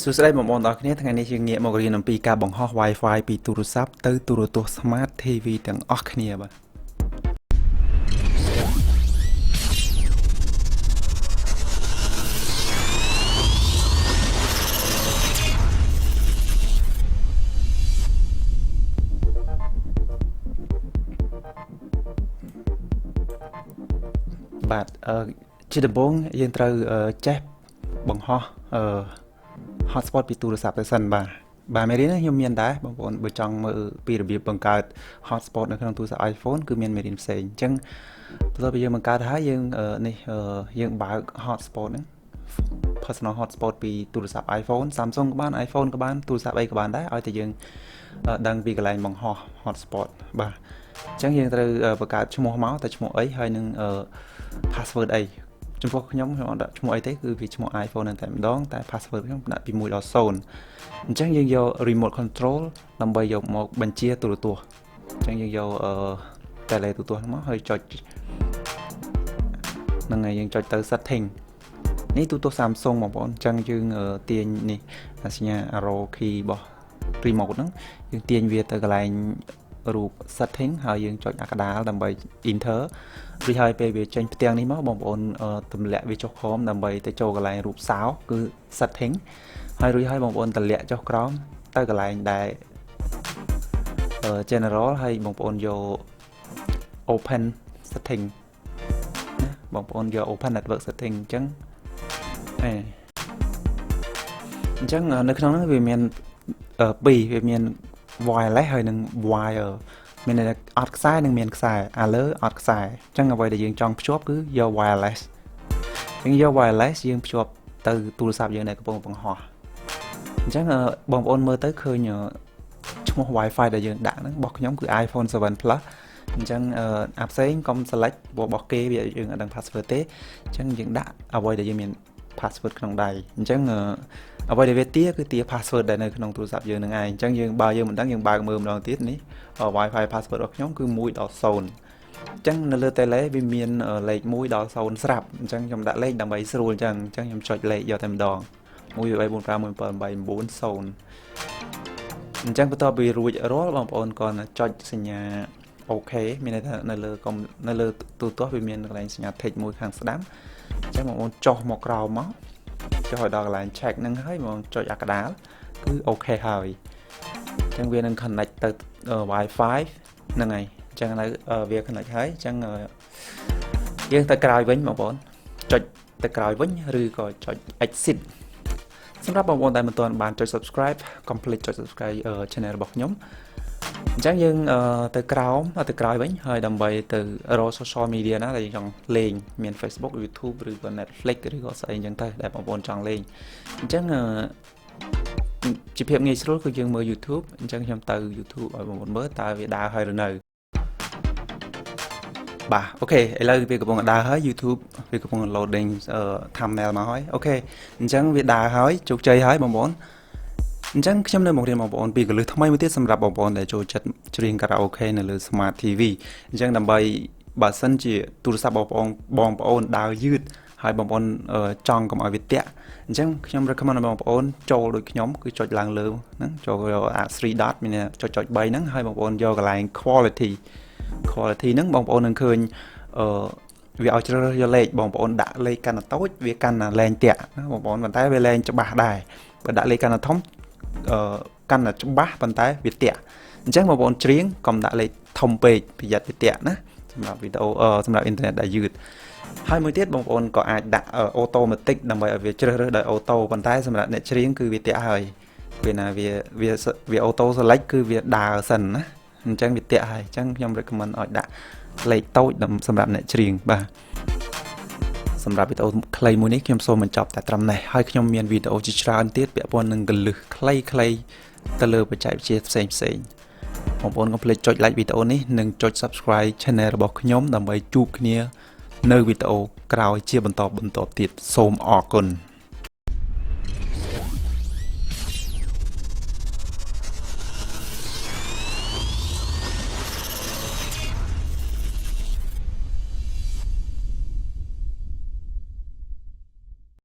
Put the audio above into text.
សួស្តីបងប្អូនទាំងអស់គ្នាថ្ងៃនេះយើងងាកមករៀនអំពីការបង្ហោះ Wifi ពីទូរស័ព្ទទៅទូរទស្សន៍ Smart TV ទាំងអស់គ្នាបាទបាទជាដំបូងយើងត្រូវចេះបង្ហោះHotspot ពីទូរស័ព្ទទៅសិនបាទមេរៀននេះខ្ញុំមានដែរបងប្អូនបើចង់មើលពីរបៀបបង្កើត Hotspot នៅក្នុងទូរស័ព្ទ iPhone គឺមានមេរៀនផ្សេងអញ្ចឹងបន្ទាប់ពីយើងបង្កើតហើយយើងបើក Hotspot ហ្នឹង Personal Hotspot ពីទូរស័ព្ទ iPhone Samsung ក៏បាន iPhone ក៏បានទូរស័ព្ទអីក៏បានដែរឲ្យតែយើងដឹងពីកន្លែងបង្ហោះ Hotspot បាទអញ្ចឹងយើងត្រូវបង្កើតឈ្មោះមកតែឈ្មោះអីហើយនឹងpassword អីចំពោះខ្ញុំអត់ដាក់ឈ្មោះអីទេគឺវាឈ្មោះ iPhone តែម្ដងតែ password ខ្ញុំដាក់ពី1ដល់0អញ្ចឹងយើងយក remote control ដើម្បីយកមកបញ្ជាទូរទស្សន៍អញ្ចឹងយើងយកtele ទូរទស្សន៍មកហើយចុចហ្នឹងហើយយើងចុចទៅ setting នេះទូរទស្សន៍ Samsung បងប្អូនអញ្ចឹងយើងទាញនេះសញ្ញា arrow key របស់ remote ហ្នឹងយើងទាញវាទៅកន្លែងរូប setting ហើយយើងចុចអាកដាលដើម្បី enter រួចហើយពេលវាចេញផ្ទាំងនេះមកបងប្អូនទម្លាក់វាចុះក្រោមដើម្បីទៅចូលកន្លែងរូបសោគឺ setting ហើយរួចហើយបងប្អូនទម្លាក់ចុះក្រោមទៅកន្លែងដែល general ហើយបងប្អូនយក open setting ណាបងប្អូនយក open network setting អញ្ចឹងនៅក្នុងហ្នឹងវាមាន2វាមាន wireless ហើយនឹង wire មានតែអត់ខ្សែនិងមានខ្សែអាលើអត់ខ្សែអញ្ចឹងអ្វីដែលយើងចង់ភ្ជាប់គឺយក wireless អញ្ចឹងយក wireless យើងភ្ជាប់ទៅទូរស័ព្ទយើងដែលកំពុងបង្ហោះអញ្ចឹងបងប្អូនមើលទៅឃើញឈ្មោះ Wifi ដែលយើងដាក់ហ្នឹងរបស់ខ្ញុំគឺ iPhone 7 Plus អញ្ចឹងអាផ្សេងកុំ select របស់គេវាយើងអត់ដឹង password ទេអញ្ចឹងយើងដាក់អ្វីដែលយើងមាន password ក្នុងដៃអញ្ចឹងអ្វីដែលវាទាគឺទា password ដែលនៅក្នុងទូរស័ព្ទយើងនឹងឯងអញ្ចឹងយើងបើយើងមិនដឹងយើងបើកមើលម្ដងទៀតនេះ Wi-Fi password របស់ខ្ញុំគឺ1ដល់0អញ្ចឹងនៅលើ tele វាមានលេខ1ដល់0ស្រាប់អញ្ចឹងខ្ញុំដាក់លេខដើម្បីស្រួលអញ្ចឹងខ្ញុំចុចលេខយកតែម្ដង1 2 3 4 5 6 7 8 9 0អញ្ចឹងបន្ទាប់ពីរួចរាល់បងប្អូនក៏ចុចសញ្ញាអូខេមានន័យថានៅលើទូរទស្សន៍វាមានកន្លែងសញ្ញា tick មួយខាងស្ដាំអញ្ចឹងបងប្អូនចុះមកក្រោមមកចុះឲ្យដល់កន្លែង check ហ្នឹងហើយបងចុចអាកដាលគឺអូខេហើយអញ្ចឹងវានឹង connect ទៅ Wi-Fi ហ្នឹងហើយអញ្ចឹងនៅវា connect ហើយអញ្ចឹងយើងទៅក្រោយវិញបងប្អូនចុចទៅក្រោយវិញឬក៏ចុច exit សម្រាប់បងប្អូនដែលមិនទាន់បានចុច subscribe complete ចុច subscribe channel របស់ខ្ញុំអញ្ចឹងយើងទៅក្រោយវិញហើយដើម្បីទៅរក social media ណាដែលយើងចង់លេងមាន Facebook YouTube ឬក៏ Netflix ឬក៏ស្អីអញ្ចឹងទៅដែលបងប្អូនចង់លេងអញ្ចឹងជាភាពងាយស្រួលគឺយើងមើល YouTube អញ្ចឹងខ្ញុំទៅ YouTube ឲ្យបងប្អូនមើលតើវាដើរហើយឬនៅបាទអូខេឥឡូវវាកំពុងដើរហើយ YouTube វាកំពុង loading thumbnail មកហើយអូខេអញ្ចឹងវាដើរហើយជោគជ័យហើយបងប្អូនអញ្ចឹងខ្ញុំនៅបង្រៀនបងប្អូនពីកលឹះថ្មីមួយទៀតសម្រាប់បងប្អូនដែលចូលចិត្តច្រៀងខារ៉ាអូខេនៅលើ Smart TV អញ្ចឹងដើម្បីបើសិនជាទូរស័ព្ទបងប្អូនដើរយឺតហើយបងប្អូនចង់កុំឲ្យវាទាក់អញ្ចឹងខ្ញុំ recommend ឲ្យបងប្អូនចូលដូចខ្ញុំគឺចុចឡើងលើហ្នឹងចូលអា 3 dot មានចុច3ហ្នឹងហើយបងប្អូនយកកន្លែង quality ហ្នឹងបងប្អូននឹងឃើញវាឲ្យជ្រើសរើសយកលេខបងប្អូនដាក់លេខកាន់តែតូចវាកាន់តែលែងតាក់ណាបងប្អូនប៉ុន្តែវាលែងច្បាស់ដែរបើដាក់លេខកាន់តែធំកាន់តែច្បាស់ប៉ុន្តែវាតាក់អញ្ចឹងបងប្អូនច្រៀងកុំដាក់លេខធំពេកប្រយ័ត្នវាតាក់ណាសម្រាប់វីដេអូសម្រាប់អ៊ីនធឺណិតដែលយឺតហើយមួយទៀតបងប្អូនក៏អាចដាក់ automatic ដើម្បីឲ្យវាជ្រើសរើសដោយ auto ប៉ុន្តែសម្រាប់អ្នកច្រៀងគឺវាតាក់ហើយពេលណាវា auto select គឺវាដើរសិនណាអញ្ចឹងវាតាក់ហើយអញ្ចឹងខ្ញុំ recommend ឲ្យដាក់លេខតូចសម្រាប់អ្នកច្រៀងបាទសម្រាប់វីដេអូខ្លីមួយនេះខ្ញុំសូមបញ្ចប់តែត្រឹមនេះហើយខ្ញុំមានវីដេអូជាច្រើនទៀតពាក់ព័ន្ធនឹងកលឹះខ្លីៗទៅលើបច្ចេកវិទ្យាផ្សេងបងប្អូនកុំភ្លេចចុច like វីដេអូនេះនិងចុច subscribe channel របស់ខ្ញុំដើម្បីជួបគ្នានៅវីដេអូក្រោយជាបន្តទៀតសូមអរគុណ